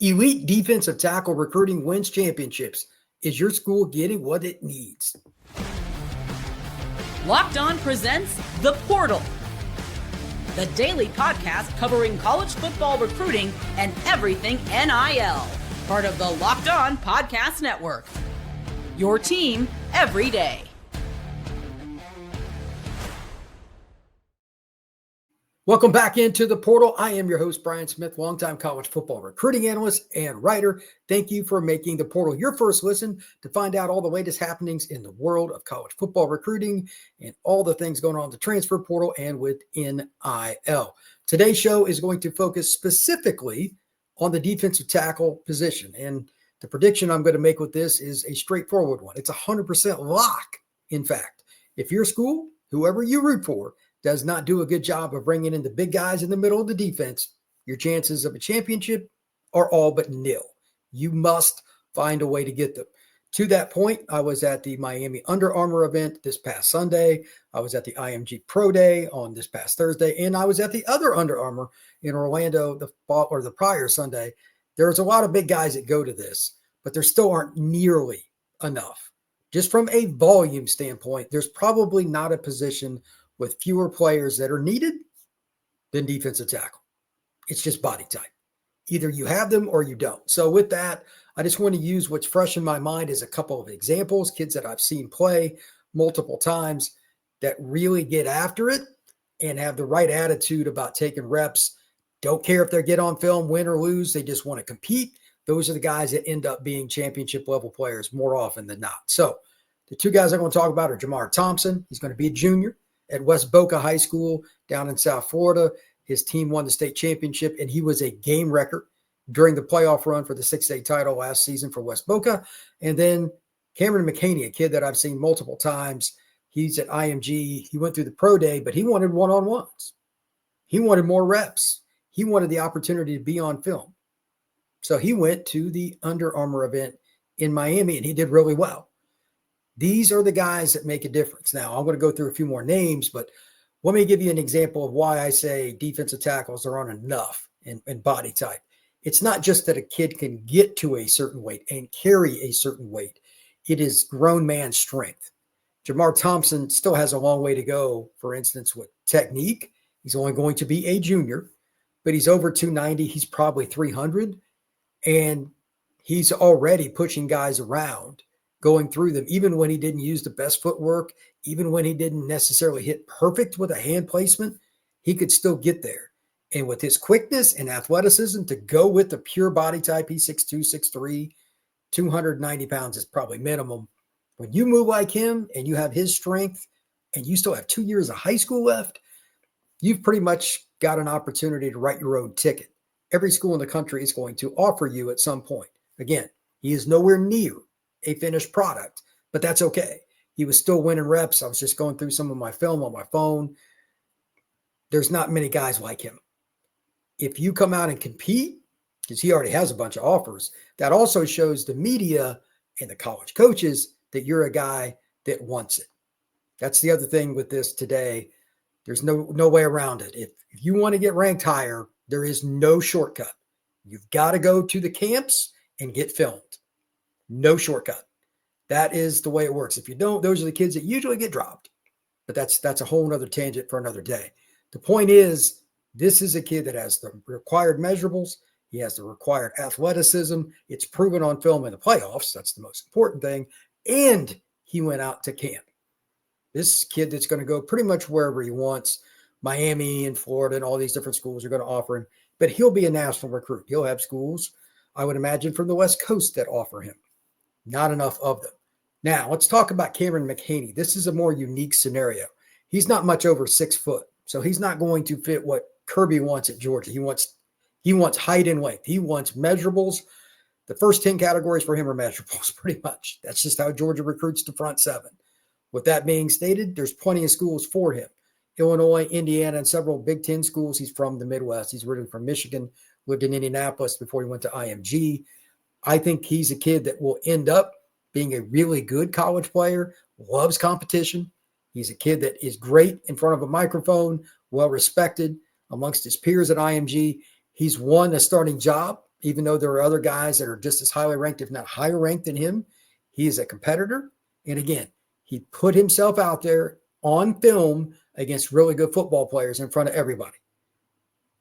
Elite defensive tackle recruiting wins championships. Is your school getting what it needs? Locked On presents The Portal, the daily podcast covering college football recruiting and everything NIL. Part of the Locked On Podcast Network. Your team every day. Welcome back into The Portal. I am your host, Brian Smith, longtime college football recruiting analyst and writer. Thank you for making The Portal your first listen to find out all the latest happenings in the world of college football recruiting and all the things going on in the transfer portal and with NIL. Today's show is going to focus specifically on the defensive tackle position. And the prediction I'm going to make with this is a straightforward one. It's 100% lock. In fact, if your school, whoever you root for, does not do a good job of bringing in the big guys in the middle of the defense, your chances of a championship are all but nil. You must find a way to get them. To that point, I was at the Miami Under Armour event this past Sunday. I was at the IMG Pro Day on this past Thursday, and I was at the other Under Armour in Orlando the prior Sunday. There's a lot of big guys that go to this, but there still aren't nearly enough. Just from a volume standpoint, there's probably not a position with fewer players that are needed than defensive tackle. It's just body type. Either you have them or you don't. So with that, I just want to use what's fresh in my mind as a couple of examples, kids that I've seen play multiple times that really get after it and have the right attitude about taking reps. Don't care if they get on film, win or lose. They just want to compete. Those are the guys that end up being championship level players more often than not. So the two guys I'm going to talk about are Jamar Thompson. He's going to be a junior at West Boca High School down in South Florida. His team won the state championship, and he was a game record during the playoff run for the 6A title last season for West Boca. And then Cameron McHaney, a kid that I've seen multiple times. He's at IMG. He went through the pro day, but he wanted one-on-ones. He wanted more reps. He wanted the opportunity to be on film. So he went to the Under Armour event in Miami, and he did really well. These are the guys that make a difference. Now, I'm going to go through a few more names, but let me give you an example of why I say defensive tackles are on enough in body type. It's not just that a kid can get to a certain weight and carry a certain weight. It is grown man strength. Jamar Thompson still has a long way to go, for instance, with technique. He's only going to be a junior, but he's over 290. He's probably 300, and he's already pushing guys around, going through them, even when he didn't use the best footwork, even when he didn't necessarily hit perfect with a hand placement, he could still get there. And with his quickness and athleticism to go with the pure body type, he's 6'2", 6'3", 290 pounds is probably minimum. When you move like him and you have his strength and you still have 2 years of high school left, you've pretty much got an opportunity to write your own ticket. Every school in the country is going to offer you at some point. Again, he is nowhere near a finished product, but that's okay. He was still winning reps. I was just going through some of my film on my phone. There's not many guys like him. If you come out and compete, because he already has a bunch of offers, that also shows the media and the college coaches that you're a guy that wants it. That's the other thing with this today. There's no way around it. If you want to get ranked higher, there is no shortcut. You've got to go to the camps and get filmed. No shortcut. That is the way it works. If you don't, those are the kids that usually get dropped. But that's a whole nother tangent for another day. The point is, this is a kid that has the required measurables. He has the required athleticism. It's proven on film in the playoffs. That's the most important thing. And he went out to camp. This kid that's going to go pretty much wherever he wants. Miami and Florida and all these different schools are going to offer him. But he'll be a national recruit. He'll have schools, I would imagine, from the West Coast that offer him. Not enough of them. Now, let's talk about Cameron McHaney. This is a more unique scenario. He's not much over 6 foot, so he's not going to fit what Kirby wants at Georgia. He wants height and length. He wants measurables. The first 10 categories for him are measurables, pretty much. That's just how Georgia recruits the front 7. With that being stated, there's plenty of schools for him. Illinois, Indiana, and several Big Ten schools. He's from the Midwest. He's originally from Michigan, lived in Indianapolis before he went to IMG. I think he's a kid that will end up being a really good college player, loves competition. He's a kid that is great in front of a microphone, well-respected amongst his peers at IMG. He's won a starting job even though there are other guys that are just as highly ranked, if not higher ranked than him, he is a competitor. And again, he put himself out there on film against really good football players in front of everybody.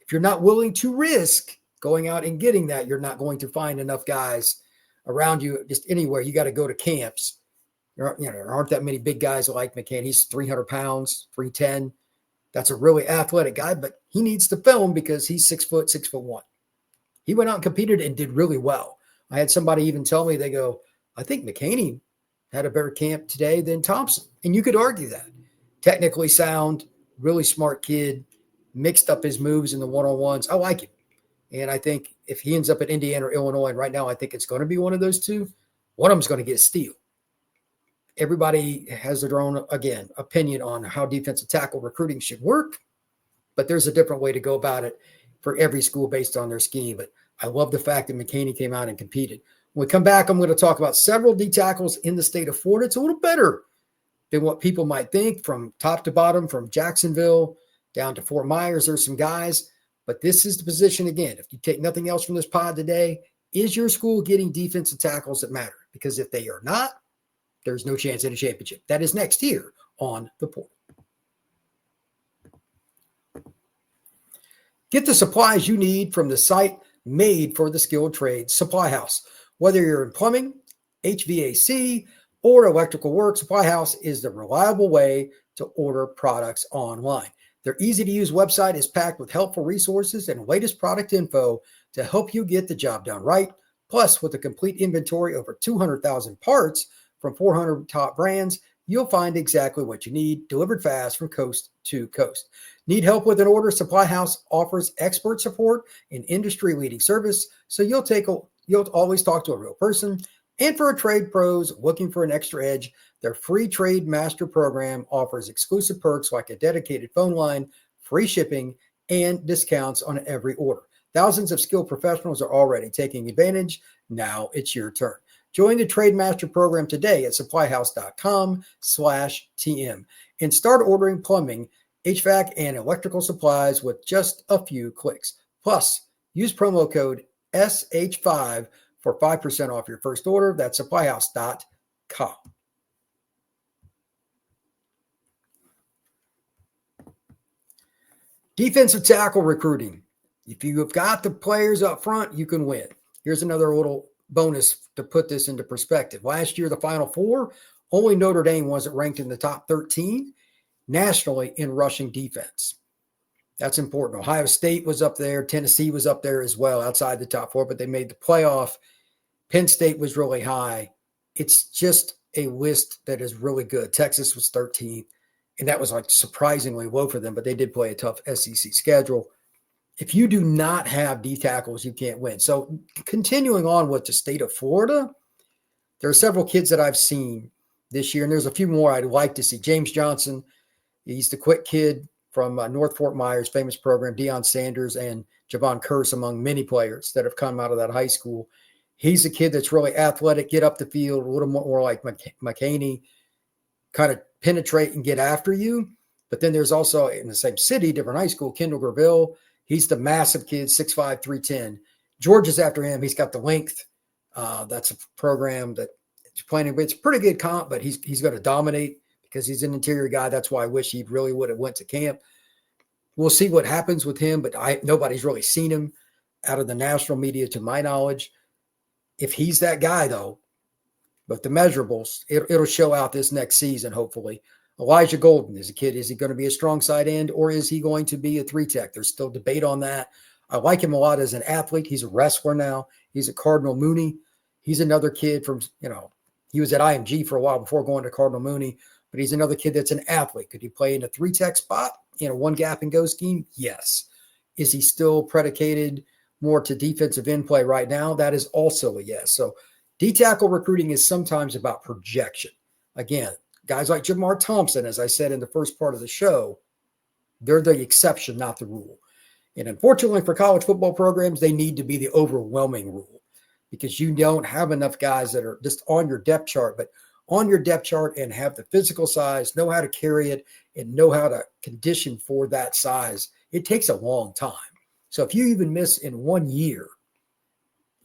If you're not willing to risk going out and getting that, you're not going to find enough guys around you just anywhere. You got to go to camps. There aren't that many big guys like McHaney. He's 300 pounds, 310. That's a really athletic guy, but he needs to film because he's 6'1". He went out and competed and did really well. I had somebody even tell me, they go, I think McHaney had a better camp today than Thompson. And you could argue that. Technically sound, really smart kid, mixed up his moves in the one-on-ones. I like him. And I think if he ends up at Indiana or Illinois, and right now I think it's going to be one of those two, one of them's going to get a steal. Everybody has their own, again, opinion on how defensive tackle recruiting should work, but there's a different way to go about it for every school based on their scheme. But I love the fact that McHaney came out and competed. When we come back, I'm going to talk about several D tackles in the state of Florida. It's a little better than what people might think, from top to bottom, from Jacksonville down to Fort Myers. There's some guys, but this is the position, again, if you take nothing else from this pod today, is your school getting defensive tackles that matter? Because if they are not, there's no chance at a championship. That is next here on the Portal. Get the supplies you need from the site made for the skilled trades, Supply House. Whether you're in plumbing, HVAC, or electrical work, Supply House is the reliable way to order products online. Their easy-to-use website is packed with helpful resources and latest product info to help you get the job done right. Plus, with a complete inventory over 200,000 parts from 400 top brands, you'll find exactly what you need, delivered fast from coast to coast. Need help with an order? Supply House offers expert support and industry-leading service, so you'll always talk to a real person. And for trade pros looking for an extra edge, their free Trade Master program offers exclusive perks like a dedicated phone line, free shipping, and discounts on every order. Thousands of skilled professionals are already taking advantage. Now it's your turn. Join the Trade Master program today at supplyhouse.com/TM and start ordering plumbing, HVAC, and electrical supplies with just a few clicks. Plus, use promo code SH5 for 5% off your first order. That's supplyhouse.com. Defensive tackle recruiting. If you have got the players up front, you can win. Here's another little bonus to put this into perspective. Last year, the Final Four, only Notre Dame wasn't ranked in the top 13 nationally in rushing defense. That's important. Ohio State was up there. Tennessee was up there as well, outside the top four, but they made the playoff. Penn State was really high. It's just a list that is really good. Texas was 13th, and that was like surprisingly low for them, but they did play a tough SEC schedule. If you do not have D tackles, you can't win. So continuing on with the state of Florida, there are several kids that I've seen this year, and there's a few more I'd like to see. James Johnson, he's the quick kid from North Fort Myers, famous program. Deion Sanders and Javon Curse among many players that have come out of that high school. He's a kid that's really athletic, get up the field, a little more like McHaney, kind of penetrate and get after you. But then there's also in the same city, different high school, Kendall Guervil. He's the massive kid, 6'5", 310. Georgia's after him. He's got the length. That's a program that is playing. It's a pretty good comp, but he's going to dominate because he's an interior guy. That's why I wish he really would have went to camp. We'll see what happens with him, but nobody's really seen him out of the national media to my knowledge. If he's that guy, though, but the measurables, it'll show out this next season, hopefully. Elijah Golden is a kid. Is he going to be a strong side end, or is he going to be a three-tech? There's still debate on that. I like him a lot as an athlete. He's a wrestler now. He's a Cardinal Mooney. He's another kid from, he was at IMG for a while before going to Cardinal Mooney, but he's another kid that's an athlete. Could he play in a three-tech spot in a one-gap-and-go scheme? Yes. Is he still predicated more to defensive end play right now? That is also a yes. So D-tackle recruiting is sometimes about projection. Again, guys like Jamar Thompson, as I said in the first part of the show, they're the exception, not the rule. And unfortunately for college football programs, they need to be the overwhelming rule because you don't have enough guys that are just on your depth chart, but on your depth chart and have the physical size, know how to carry it, and know how to condition for that size. It takes a long time. So if you even miss in 1 year,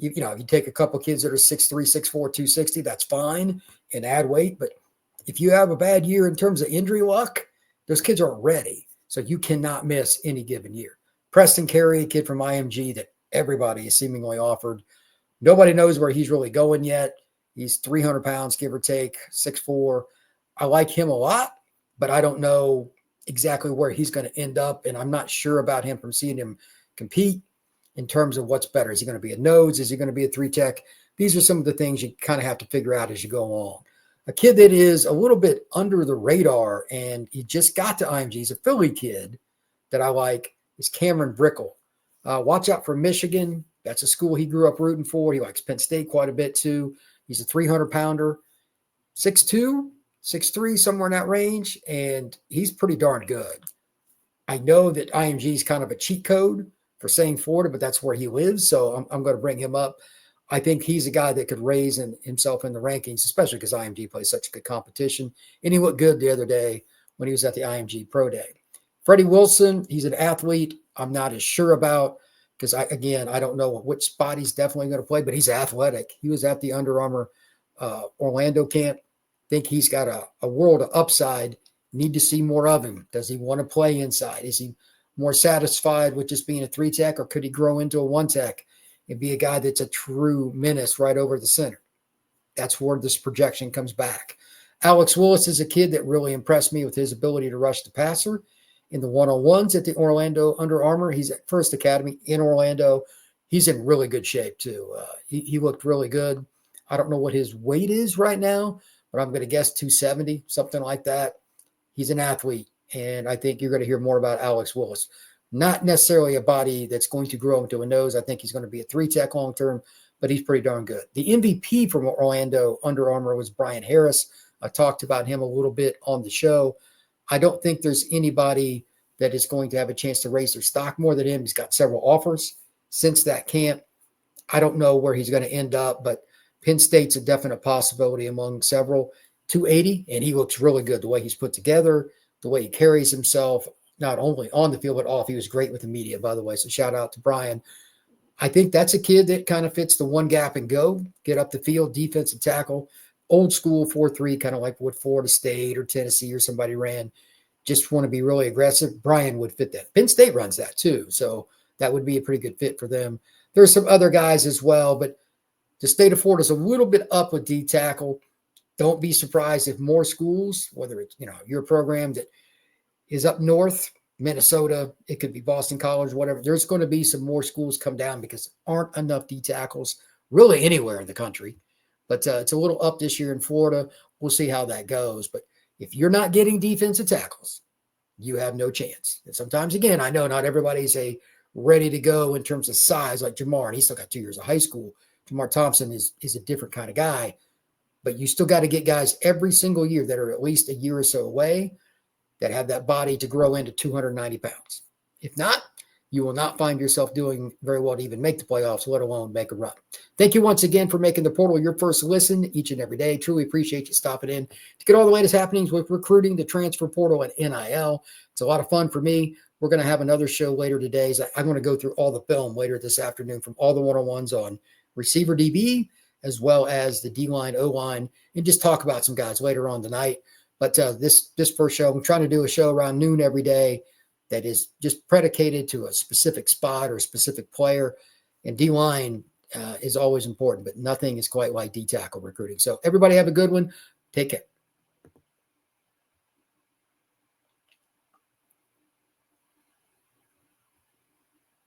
you take a couple kids that are 6'3", 6'4", 260, that's fine, and add weight. But if you have a bad year in terms of injury luck, those kids aren't ready. So you cannot miss any given year. Preston Carey, a kid from IMG that everybody is seemingly offered. Nobody knows where he's really going yet. He's 300 pounds, give or take, 6'4". I like him a lot, but I don't know exactly where he's going to end up. And I'm not sure about him from seeing him compete in terms of what's better. Is he going to be a nose? Is he going to be a 3-tech? These are some of the things you kind of have to figure out as you go along. A kid that is a little bit under the radar, and he just got to IMG. He's a Philly kid that I like, is Cameron McHaney. Watch out for Michigan. That's a school he grew up rooting for. He likes Penn State quite a bit too. He's a 300-pounder, 6'2", 6'3", somewhere in that range, and he's pretty darn good. I know that IMG is kind of a cheat code for saying Florida, but that's where he lives, so I'm going to bring him up. I think he's a guy that could raise himself in the rankings, especially because IMG plays such good competition, and he looked good the other day when he was at the IMG Pro Day. Freddie Wilson, he's an athlete I'm not as sure about because, I don't know which spot he's definitely going to play, but he's athletic. He was at the Under Armour Orlando camp. Think he's got a world of upside. Need to see more of him. Does he want to play inside? Is he more satisfied with just being a 3-tech, or could he grow into a 1-tech and be a guy that's a true menace right over the center? That's where this projection comes back. Alex Willis is a kid that really impressed me with his ability to rush the passer in the one-on-ones at the Orlando Under Armour. He's at First Academy in Orlando. He's in really good shape too. He looked really good. I don't know what his weight is right now, but I'm going to guess 270, something like that. He's an athlete, and I think you're going to hear more about Alex Willis. Not necessarily a body that's going to grow into a nose. I think he's going to be a 3-tech long-term, but he's pretty darn good. The MVP from Orlando Under Armour was Brian Harris. I talked about him a little bit on the show. I don't think there's anybody that is going to have a chance to raise their stock more than him. He's got several offers since that camp. I don't know where he's going to end up, but Penn State's a definite possibility among several. 280, and he looks really good. The way he's put together, the way he carries himself, not only on the field but off. He was great with the media, by the way, so shout out to Brian. I think that's a kid that kind of fits the one gap and go, get up the field, defensive tackle, old school 4-3, kind of like what Florida State or Tennessee or somebody ran. Just want to be really aggressive. Brian would fit that. Penn State runs that too, so that would be a pretty good fit for them. There's some other guys as well, but the state of Florida is a little bit up with D tackle. Don't be surprised if more schools, whether it's, your program that is up north, Minnesota, it could be Boston College, whatever. There's going to be some more schools come down because there aren't enough D tackles really anywhere in the country. But it's a little up this year in Florida. We'll see how that goes. But if you're not getting defensive tackles, you have no chance. And sometimes, again, I know not everybody's ready to go in terms of size like Jamar, and he's still got 2 years of high school. Jamar Thompson is a different kind of guy. But you still got to get guys every single year that are at least a year or so away that have that body to grow into 290 pounds. If not, you will not find yourself doing very well to even make the playoffs, let alone make a run. Thank you once again for making the portal your first listen each and every day. Truly appreciate you stopping in to get all the latest happenings with recruiting, the transfer portal, and NIL. It's a lot of fun for me. We're going to have another show later today. So I'm going to go through all the film later this afternoon from all the one-on-ones on receiver DB, as well as the D-line, O-line, and just talk about some guys later on tonight. But this first show, I'm trying to do a show around noon every day that is just predicated to a specific spot or a specific player. And D-line is always important, but nothing is quite like D-tackle recruiting. So everybody have a good one. Take care.